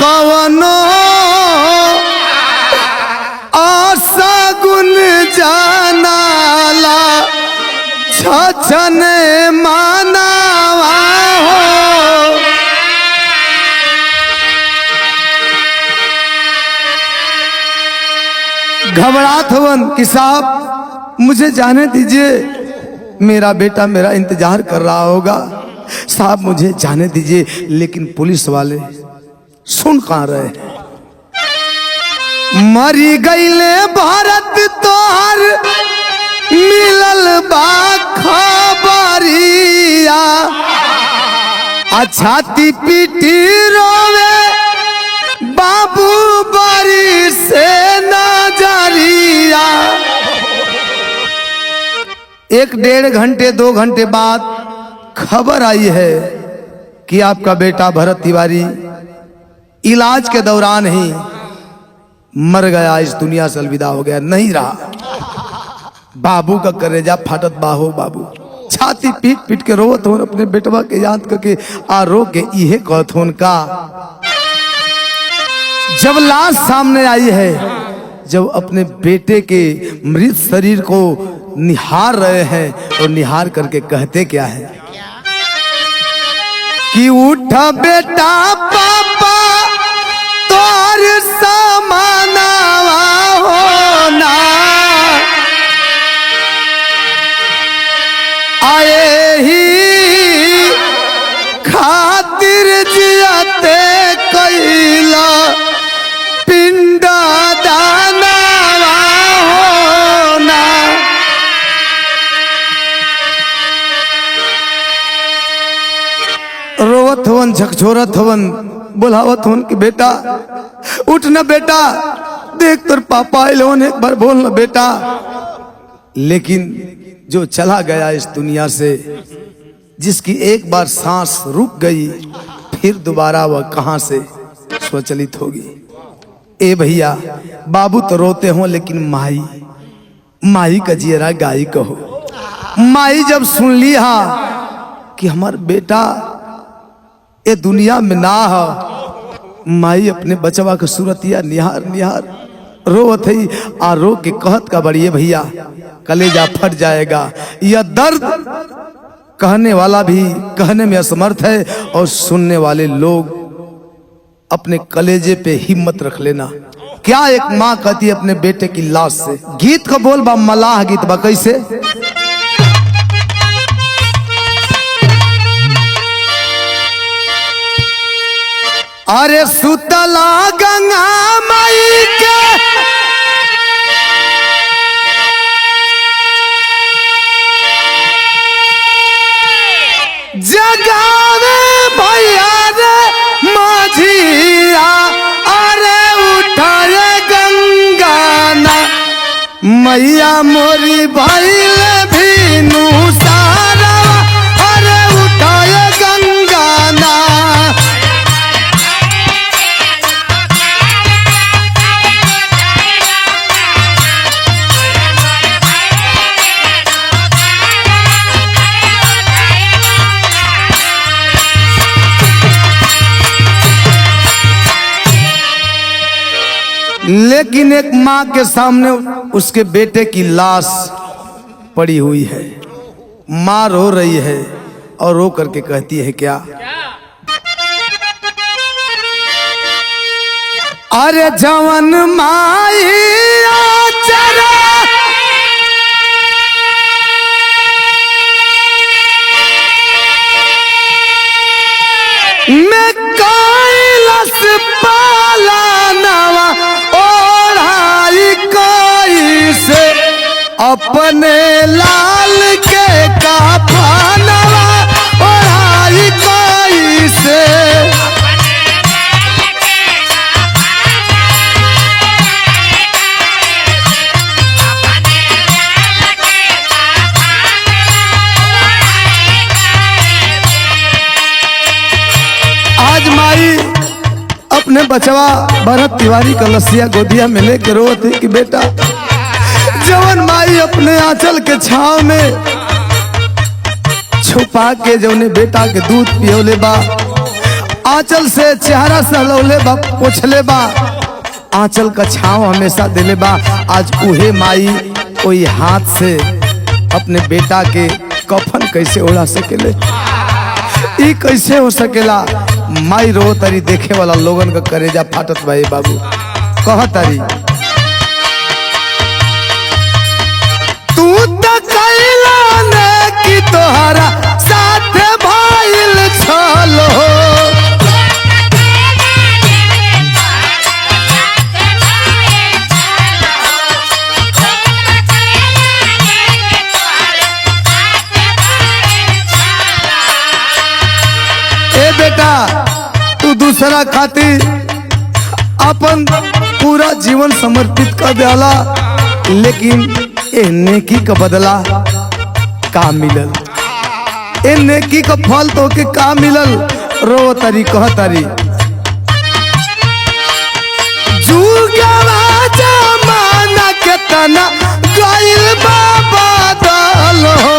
कवनो असगुन जानाला छछने मानावा हो। घबरात हवन कि साहब मुझे जाने दीजिए, मेरा बेटा मेरा इंतजार कर रहा होगा, साहब मुझे जाने दीजिए। लेकिन पुलिस वाले सुन कहाँ रहे, मरी गईले भारत तोहर मिलल बा खबरिया, छाती पीटी रोवे बाबू बारी से नजरिया। 1-1.5 घंटे 2 घंटे बाद खबर आई है कि आपका बेटा भरत तिवारी इलाज के दौरान ही मर गया, इस दुनिया से अलविदा हो गया, नहीं रहा। बाबू का करेजा फाटत बाहो बाबू, छाती पीट पीट के रोवत हो, अपने बेटवा के याद करके आ रो के इहे कहत होन का। जब लाश सामने आई है, जब अपने बेटे के मृत शरीर को निहार रहे हैं और निहार करके कहते क्या है कि उठ बेटा पापा तोर समानावा होना आए ही खातिर जियाते कैला पिंड दानावा होना। रोवत हवन झकझोरत हवन बुलावत हवन कि बेटा उठ न बेटा, देख तोर पापा आए लोन, एक बार बोल न बेटा। लेकिन जो चला गया इस दुनिया से, जिसकी एक बार सांस रुक गई, फिर दोबारा वह कहां से स्वचलित होगी। ए भैया, बाबू तो रोते हो, लेकिन माई का जियरा गाई कहो। माई जब सुन लिया कि हमार बेटा ये दुनिया में ना है, माई अपने बचवा के सूरतिया निहार निहार रोवत है। आ रो के कहत का बड़िए भैया, कलेजा फट जाएगा। यह दर्द कहने वाला भी कहने में असमर्थ है, और सुनने वाले लोग अपने कलेजे पे हिम्मत रख लेना। क्या एक माँ कहती है अपने बेटे की लाश से। गीत का बोल बा मलाह गीत बा, कैसे? अरे सुतला गंगा माई के जगावे भैया रे माझिया, अरे उठाए गंगा ना मैया मोरी भैल भीनु सारा, अरे उठाए गंगा ना। लेकिन एक माँ के सामने उसके बेटे की लाश पड़ी हुई है, माँ रो रही है और रो करके कहती है क्या? अरे जवन माई आचरा में कैलाश पाला नवा ओढ़ाई कोई से अपने लाल के काफनवा ओढ़ाई कोई से। आज माई अपने बचवा भरत तिवारी का लसिया गोदिया में लेके रोती कि बेटा, जवन माई अपने आंचल के छाव में छुपा के जौने बेटा के दूध पियोले बा, आंचल से चेहरा सहलौले बा, पोछले बा, आंचल का छाव हमेशा दिले बा। आज उहे माई कोई हाथ से अपने बेटा के कफन कैसे उड़ा सकेले? ई कैसे हो सकेला? माई रो तारी, देखे वाला लोगन का करेजा फाटत भाई बाबू। कह तारी तू तो कैला ने कि तोहरा साथ भाईल छलो, ए बेटा तू दूसरा खातिर अपन पूरा जीवन समर्पित कर दिला, लेकिन ए नेकी का बदला का मिलल? ए नेकी का फल तो के का मिलल? रो तारी कह तारी जुगवा जमाना के तना गइल बाबा दल हो,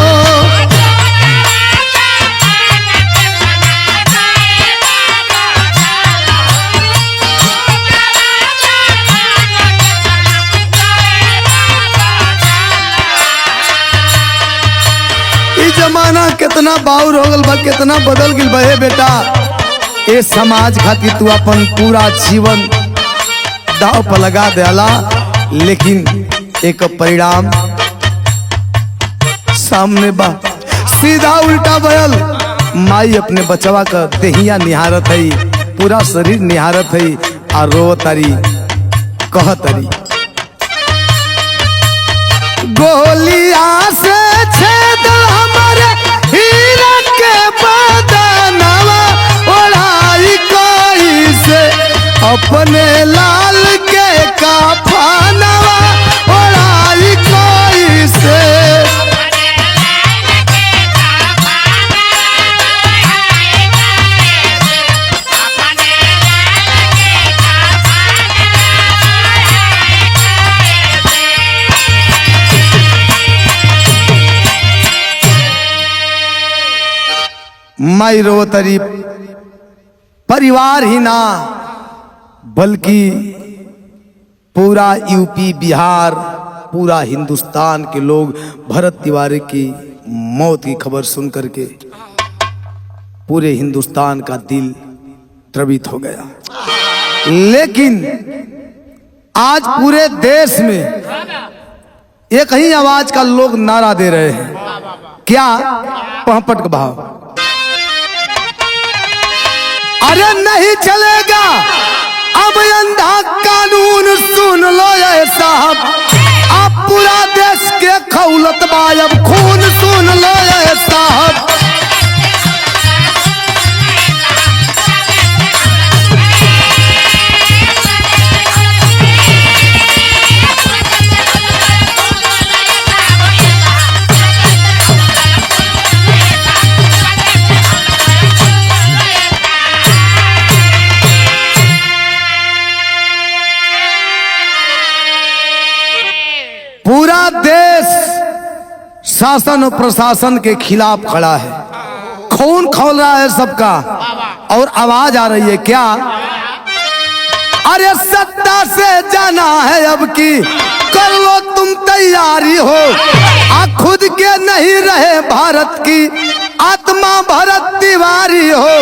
जमाना कितना बाउर हो गल बा, कितना बदल गल बा। हे बेटा, ए समाज खातिर तू अपन पूरा जीवन दाव पर लगा देला, लेकिन एक परिणाम सामने बा। सीधा उल्टा बयल, माई अपने बचवा का देहिया निहारत है, पूरा शरीर निहारत है, और रोवतारी कहतरी गोलिया से छेद हमारे हीरा के बदनवा, ओढ़ाई कोई से अपने लाल के कफनवा, ओढ़ाई कोई से। माई रोवतरी परिवार ही ना बल्कि पूरा यूपी बिहार पूरा हिंदुस्तान के लोग भरत तिवारी की मौत की खबर सुन करके पूरे हिंदुस्तान का दिल द्रवित हो गया। लेकिन आज पूरे देश में एक ही आवाज का लोग नारा दे रहे हैं, क्या? पहपट का भाव। अरे नहीं चलेगा अब अंधा कानून, सुन लो ये साहब, आप पूरा देश के खौलत बायब खून, सुन लो ये साहब। पूरा देश शासन और प्रशासन के खिलाफ खड़ा है, खून खौल रहा है सबका, और आवाज आ रही है क्या? अरे सत्ता से जाना है अब की, कर लो तुम तैयारी हो, खुद के नहीं रहे भारत की आत्मा भरत तिवारी हो।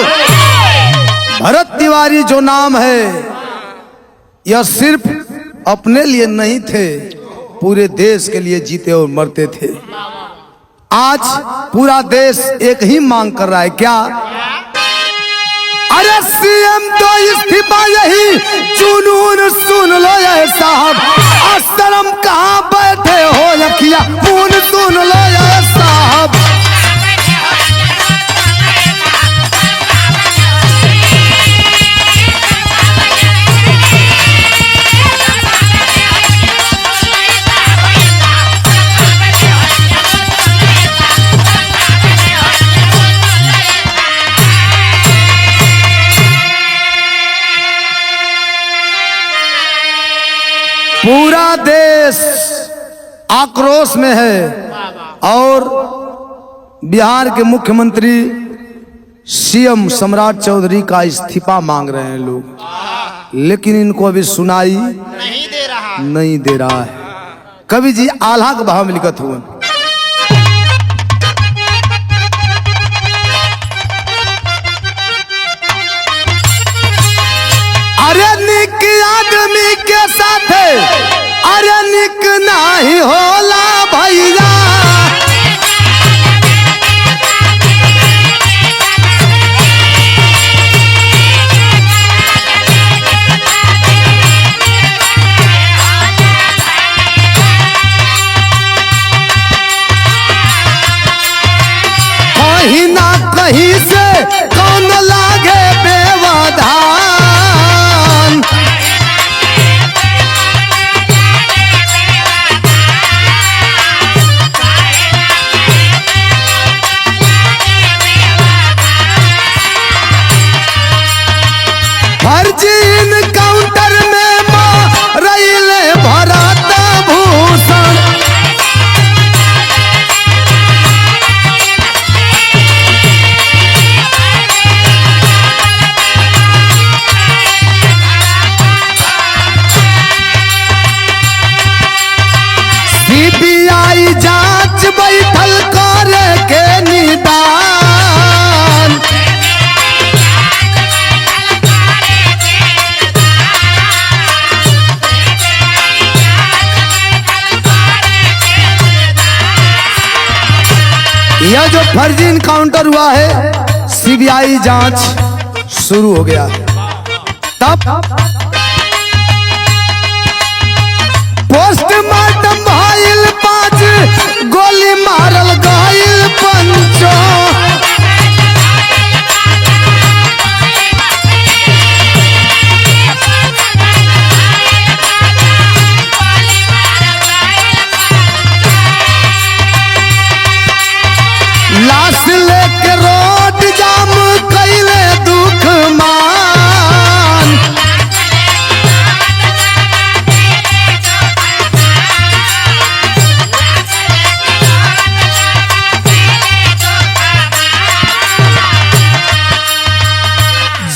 भरत तिवारी जो नाम है यह सिर्फ अपने लिए नहीं थे, पूरे देश के लिए जीते और मरते थे। आज पूरा देश एक ही मांग कर रहा है, क्या? अरे सीएम तो इस्तीफा, यही जुनून सुन लो ये साहब, असरम कहाँ बैठे हो यखिया खून, सुन लो ये साहब। पूरा देश आक्रोश में है और बिहार के मुख्यमंत्री सीएम सम्राट चौधरी का इस्तीफा मांग रहे हैं लोग, लेकिन इनको अभी सुनाई नहीं दे रहा है। कवि जी आल्हा के भाव में लिखत हुए, अरे निक आदमी के साथ अरे निक नाही होला भैया, कहीं ना कहीं से कौन लागे बेवधान, फर्जी इनकाउंटर में मारैले भरत भूषण, सीबीआई जांच बैठल करे के निदान, यह जो फर्जी इनकाउंटर हुआ है, सीबीआई जांच शुरू हो गया। तब पोस्टमार्टम भइल, 5 गोली मारल गइल पंचो। लाश लेके रोड जाम कैले दुख मान।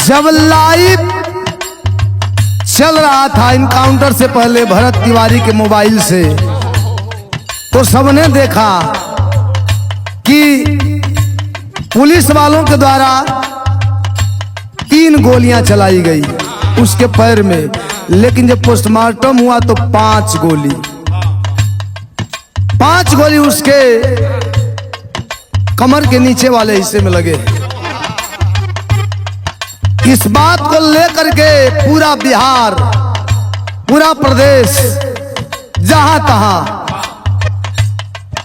जब लाइव चल रहा था इनकाउंटर से पहले भरत तिवारी के मोबाइल से, तो सबने देखा कि पुलिस वालों के द्वारा 3 गोलियां चलाई गई उसके पैर में, लेकिन जब पोस्टमार्टम हुआ तो 5 गोली 5 गोली उसके कमर के नीचे वाले हिस्से में लगे। इस बात को लेकर के पूरा बिहार, पूरा प्रदेश, जहां तहां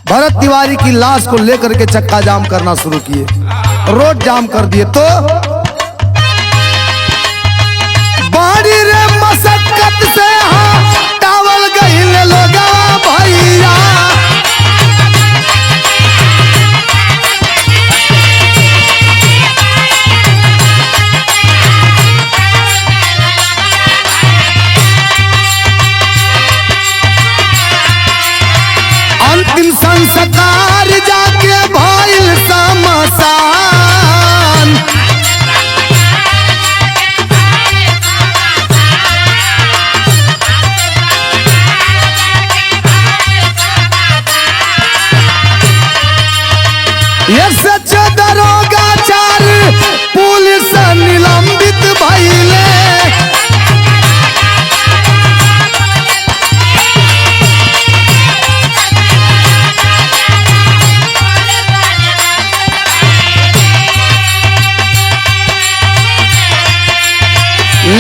भरत तिवारी की लाश को लेकर के चक्का जाम करना शुरू किए, रोड जाम कर दिए। तो बड़ी रे मशक्कत से टावल गइल लोगवा भैया। अंतिम संस्कार जाके भइल शमशान। ये सच दरोगा 4 पुलिस निलंबित भइले।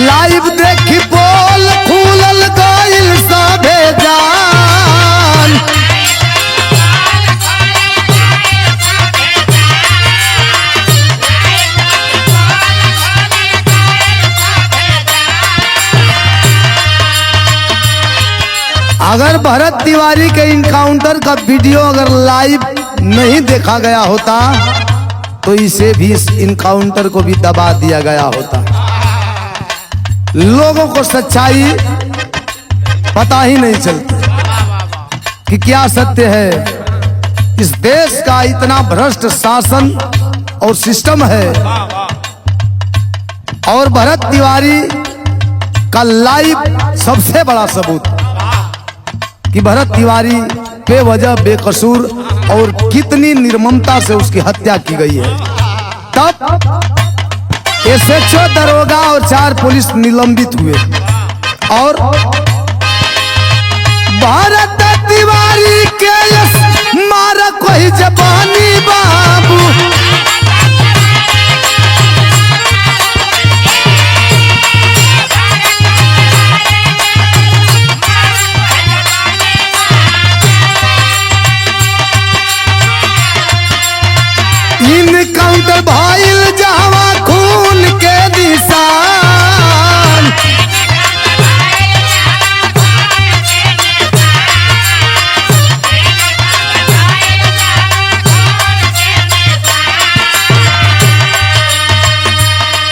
लाइव देखी पोल खुलल गइल सभे जान। अगर भरत तिवारी के इनकाउंटर का वीडियो अगर लाइव नहीं देखा गया होता तो इसे भी, इस इनकाउंटर को भी दबा दिया गया होता। लोगों को सच्चाई पता ही नहीं चलती कि क्या सत्य है। इस देश का इतना भ्रष्ट शासन और सिस्टम है, और भरत तिवारी का लाइव सबसे बड़ा सबूत कि भरत तिवारी बेवजह बेकसूर और कितनी निर्ममता से उसकी हत्या की गई है। तब SHO दरोगा और 4 पुलिस निलंबित हुए, और भरत तिवारी के मारा कोई जबानी बाबू। इनकाउंटर भइल जहवा खून के निशान।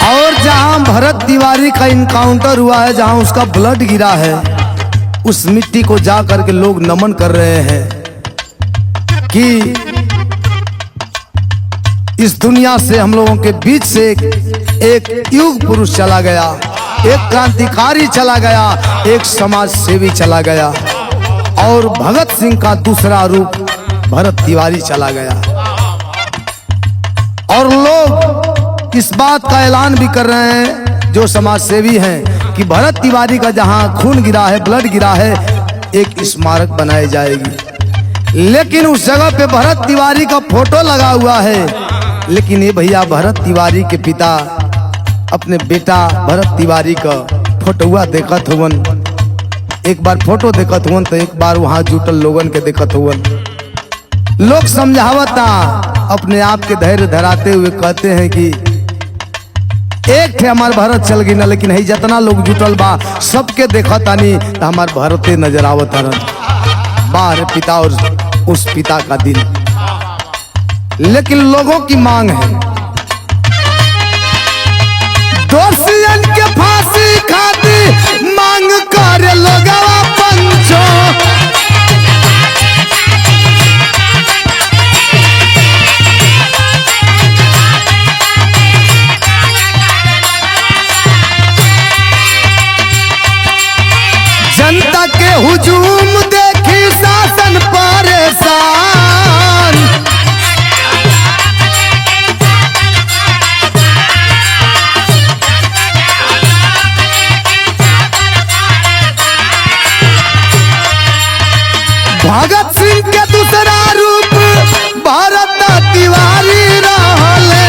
और जहां भरत तिवारी का इनकाउंटर हुआ है, जहां उसका ब्लड गिरा है, उस मिट्टी को जा करके लोग नमन कर रहे हैं कि इस दुनिया से हम लोगों के बीच से एक युग पुरुष चला गया, एक क्रांतिकारी चला गया, एक समाज सेवी चला गया, और भगत सिंह का दूसरा रूप भरत तिवारी चला गया। और लोग इस बात का ऐलान भी कर रहे हैं, जो समाज सेवी हैं, कि भरत तिवारी का जहां खून गिरा है, ब्लड गिरा है, एक स्मारक बनाई जाएगी। लेकिन उस जगह पे भरत तिवारी का फोटो लगा हुआ है। लेकिन ये भैया भरत तिवारी के पिता अपने बेटा भरत तिवारी का फोटोआ देखत हुवन। एक बार फोटो देखत हुवन तो एक बार वहां जुटल लोगन के देखत हुवन। लोग समझावता अपने आप के धैर्य धराते हुए कहते हैं कि एक थे हमार भारत चल गई ना, लेकिन है जितना लोग जुटल बा सबके देखत आनी तो हमार भारते नजर आवत बाहर पिता और उस पिता का दिल। लेकिन लोगों की मांग है दोषियन के फांसी खाती मांग कर लोगवा पंचो। जनता के हुजूम देखी शासन परेशान। भगत सिंह के दूसरा रूप भरत तिवारी रहले।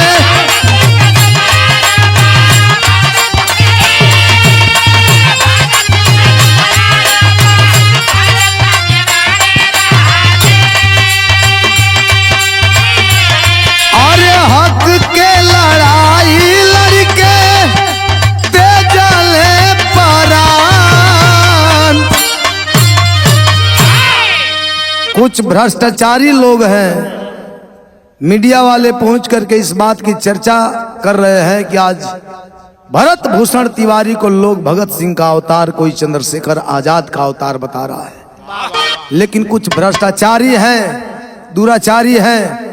अरे हक के लड़ाई लड़के दे जले परान। कुछ भ्रष्टाचारी लोग हैं, मीडिया वाले पहुंच करके इस बात की चर्चा कर रहे हैं कि आज भरत भूषण तिवारी को लोग भगत सिंह का अवतार, कोई चंद्रशेखर आजाद का अवतार बता रहा है। लेकिन कुछ भ्रष्टाचारी हैं, दुराचारी हैं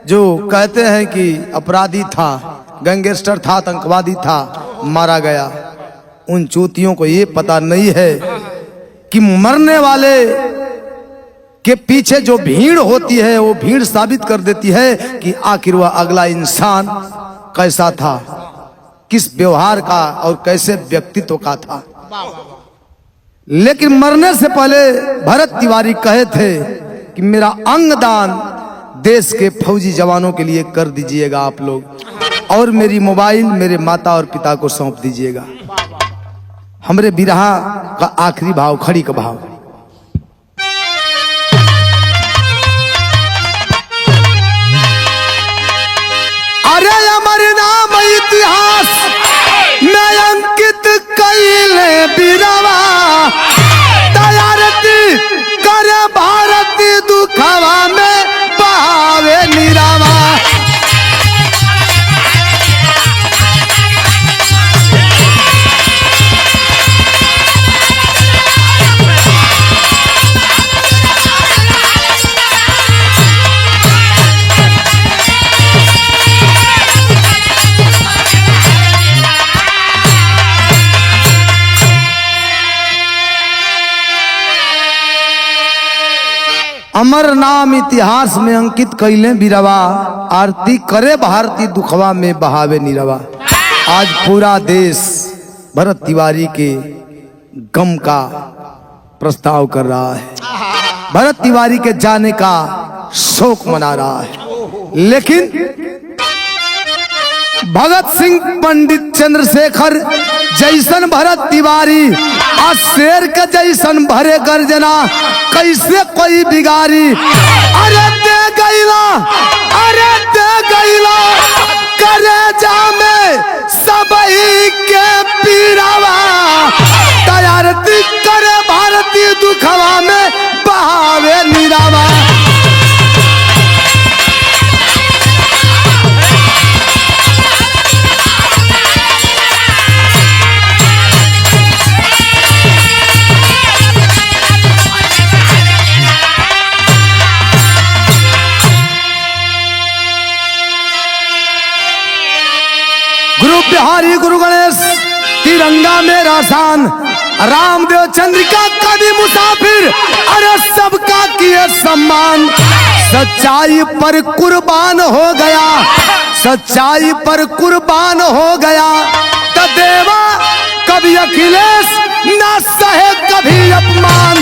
जो कहते हैं कि अपराधी था, गैंगस्टर था, आतंकवादी था, मारा गया। उन चूतियों को ये पता नहीं है कि मरने वाले के पीछे जो भीड़ होती है वो भीड़ साबित कर देती है कि आखिर वह अगला इंसान कैसा था, किस व्यवहार का और कैसे व्यक्तित्व का था। लेकिन मरने से पहले भरत तिवारी कहे थे कि मेरा अंगदान देश के फौजी जवानों के लिए कर दीजिएगा आप लोग, और मेरी मोबाइल मेरे माता और पिता को सौंप दीजिएगा। हमरे बिरहा का आखिरी भाव, खड़ी का भाव। अरे अमर नाम इतिहास में अंकित कैले बिरवा। तैयारती करे भारती दुखवा में बहावे निरावा। अमर नाम इतिहास में अंकित कैले बिरवा। आरती करे भारती दुखवा में बहावे निरवा। आज पूरा देश भरत तिवारी के गम का प्रस्ताव कर रहा है, भरत तिवारी के जाने का शोक मना रहा है। लेकिन भगत सिंह, पंडित चंद्रशेखर जैसन भरत तिवारी आ शेर के जैसन भरे गर्जना कैसे कोई बिगारी। अरे दे गईला, अरे दे गईला करे जामे सबही के पीरावा। तैयारती करे भारती दुखवा में बहावे निरावा। गुरु बिहारी गुरु गणेश तिरंगा मेरा शान। रामदेव चंद्रिका कभी मुसाफिर, अरे सबका किए सम्मान। सच्चाई पर कुर्बान हो गया, सच्चाई पर कुर्बान हो गया। तो देवा कभी अखिलेश ना सहे कभी अपमान।